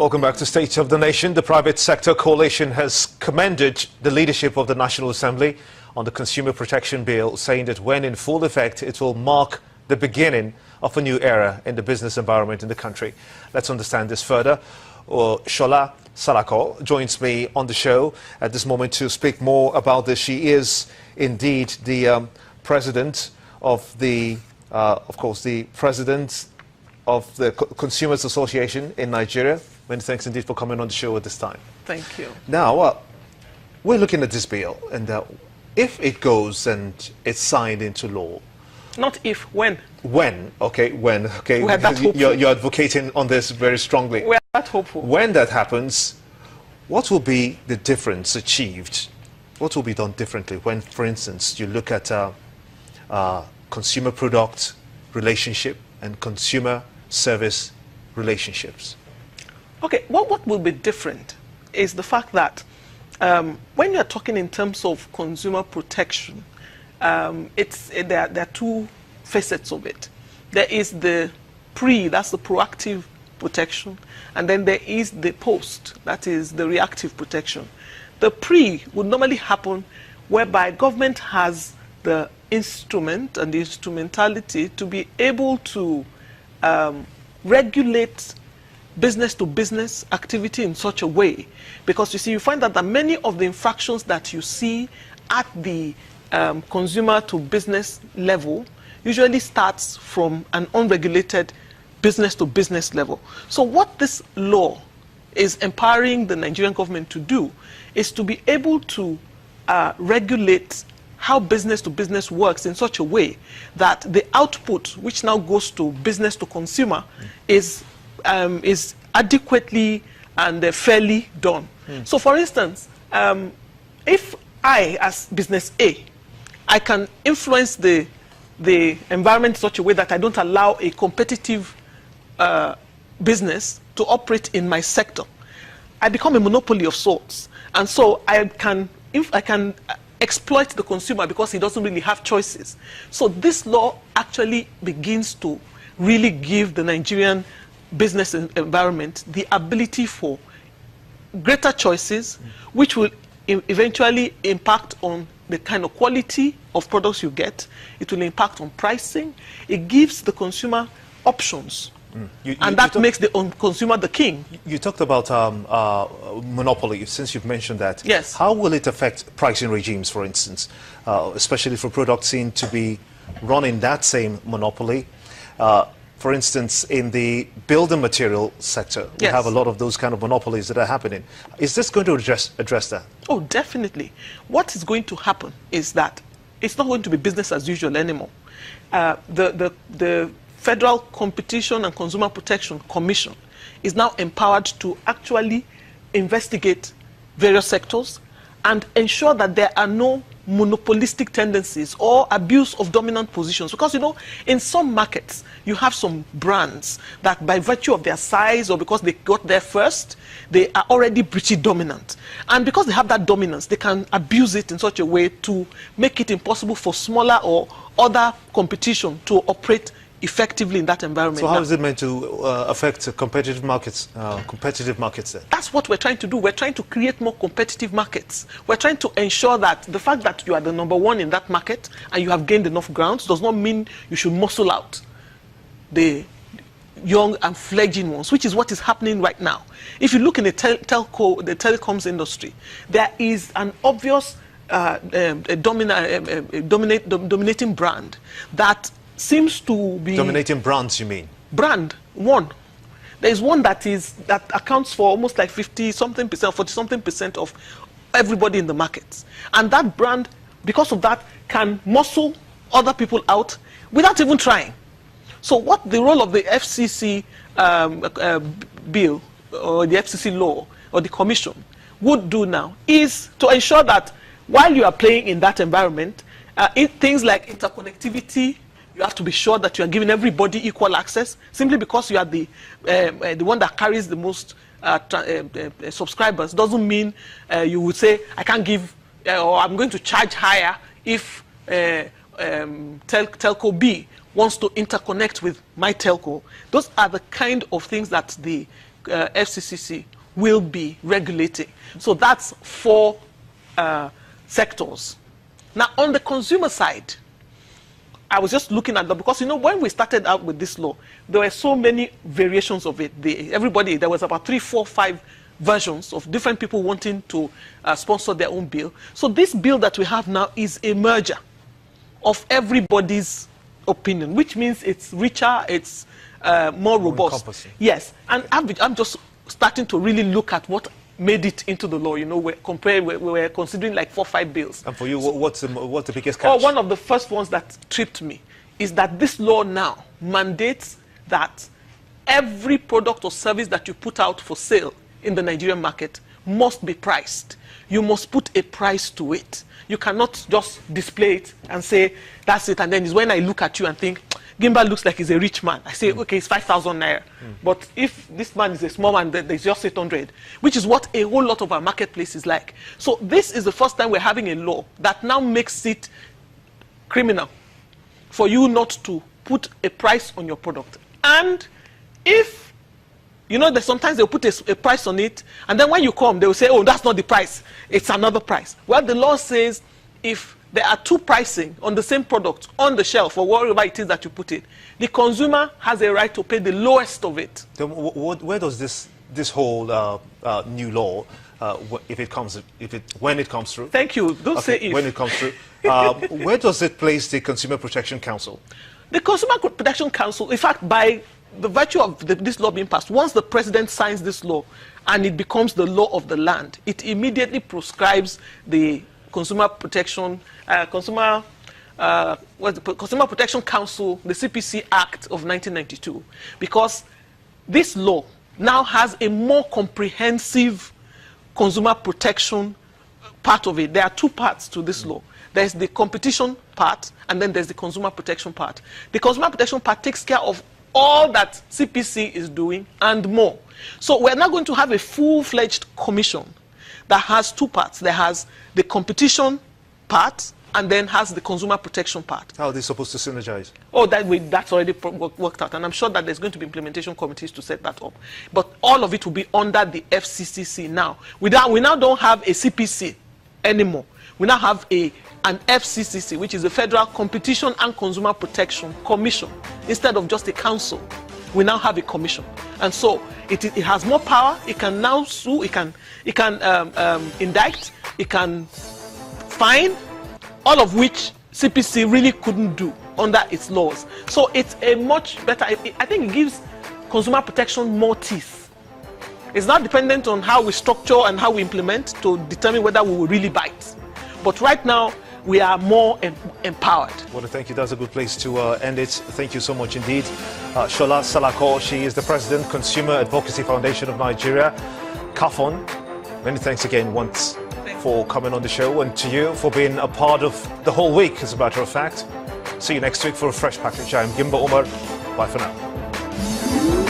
Welcome back to State of the Nation. The Private Sector Coalition has commended the leadership of the National Assembly on the Consumer Protection Bill, saying that when in full effect, it will mark the beginning of a new era in the business environment in the country. Let's understand this further. Shola Salako joins me on the show at this moment to speak more about this. She is indeed the president of the, the president of the Consumers Association in Nigeria. Many thanks indeed for coming on the show at this time. Thank you. Now, we're looking at this bill, and if it goes and it's signed into law. Not if, when. When, okay, when, okay. We're that hopeful. You're advocating on this very strongly. We're that hopeful. When that happens, what will be the difference achieved? What will be done differently when, for instance, you look at consumer product relationship and consumer service relationships? Okay, what will be different is the fact that when you're talking in terms of consumer protection, there are two facets of it. There is the that's the proactive protection, and then there is the post, that is the reactive protection. The would normally happen whereby government has the instrument and the instrumentality to be able to regulate business-to-business activity in such a way, because you see, you find that many of the infractions that you see at the consumer-to-business level usually starts from an unregulated business-to-business level. So what this law is empowering the Nigerian government to do is to be able to regulate how business-to-business works in such a way that the output, which now goes to business-to-consumer, is adequately and fairly done. So, for instance, if I, as business A, I can influence the environment in such a way that I don't allow a competitive business to operate in my sector, I become a monopoly of sorts. And so I can exploit the consumer because he doesn't really have choices. So this law actually begins to really give the Nigerian business environment the ability for greater choices, which will eventually impact on the kind of quality of products you get. It will impact on pricing. It gives the consumer options. And that makes the consumer the king. You talked about monopoly, since you've mentioned that. Yes. How will it affect pricing regimes, for instance, especially for products seen to be running that same monopoly? For instance, in the building material sector, we have a lot of those kind of monopolies that are happening. Is this going to address that? Oh, definitely. What is going to happen is that it's not going to be business as usual anymore. The Federal Competition and Consumer Protection Commission is now empowered to actually investigate various sectors and ensure that there are no monopolistic tendencies or abuse of dominant positions. Because, you know, in some markets, you have some brands that by virtue of their size or because they got there first, they are already pretty dominant. And because they have that dominance, they can abuse it in such a way to make it impossible for smaller or other competition to operate effectively in that environment. So how is it meant to affect competitive markets then? That's what we're trying to do. We're trying to create more competitive markets. We're trying to ensure that the fact that you are the #1 in that market and you have gained enough ground does not mean you should muscle out the young and fledgling ones, which is what is happening right now. If you look in the telecoms industry, there is an obvious dominating brand that seems to be... Dominating brands, you mean? Brand, one. There is one that accounts for almost like 50-something percent, 40-something percent of everybody in the markets. And that brand, because of that, can muscle other people out without even trying. So what the role of the FCC bill, or the FCC law, or the commission would do now is to ensure that while you are playing in that environment, things like interconnectivity, you have to be sure that you are giving everybody equal access. Simply because you are the one that carries the most subscribers doesn't mean you would say, I can't give, or I'm going to charge higher if telco B wants to interconnect with my telco. Those are the kind of things that the FCCC will be regulating. So that's 4 sectors. Now, on the consumer side, I was just looking at that because, you know, when we started out with this law, there were so many variations of it. There was about 3, 4, 5 versions of different people wanting to sponsor their own bill. So this bill that we have now is a merger of everybody's opinion, which means it's richer, it's more robust. Yes, and I'm just starting to really look at what made it into the law. You know, we were considering like 4 or 5 bills. And for you, what's the biggest catch? One of the first ones that tripped me is that this law now mandates that every product or service that you put out for sale in the Nigerian market must be priced. You must put a price to it. You cannot just display it and say, that's it. And then it's when I look at you and think, Gimba looks like he's a rich man. I say, okay, it's 5,000 naira. But if this man is a small man, then there's just 800, which is what a whole lot of our marketplace is like. So this is the first time we're having a law that now makes it criminal for you not to put a price on your product. And if, you know, that sometimes they'll put a price on it, and then when you come, they will say, oh, that's not the price, it's another price. Well, the law says if there are 2 pricing on the same product on the shelf or wherever it is that you put it, the consumer has a right to pay the lowest of it. Then where does this whole new law, when it comes through? Thank you. Don't say if. When it comes through, where does it place the Consumer Protection Council? The Consumer Protection Council, in fact, by the virtue of this law being passed, once the president signs this law and it becomes the law of the land, it immediately proscribes the Consumer Protection Consumer Protection Council, the CPC Act of 1992, because this law now has a more comprehensive consumer protection part of it. There are 2 parts to this law. There's the competition part, and then there's the consumer protection part. The consumer protection part takes care of all that CPC is doing and more. So we're now going to have a full-fledged commission that has 2 parts. There has the competition part and then has the consumer protection part. How are they supposed to synergize? Oh, that's already worked out, and I'm sure that there's going to be implementation committees to set that up. But all of it will be under the FCCC now. We now don't have a CPC anymore. We now have an FCCC, which is the Federal Competition and Consumer Protection Commission, instead of just a council. We now have a commission, and so it has more power. It can now sue. It can indict. It can fine, all of which CPC really couldn't do under its laws. So it's a much better. I think it gives consumer protection more teeth. It's not dependent on how we structure and how we implement to determine whether we will really bite. But right now, we are more empowered. Well, thank you. That's a good place to end it. Thank you so much indeed. Shola Salako, she is the President, Consumer Advocacy Foundation of Nigeria, CAFON. Many thanks again once for coming on the show, and to you for being a part of the whole week, as a matter of fact. See you next week for a fresh package. I'm Gimba Omar. Bye for now.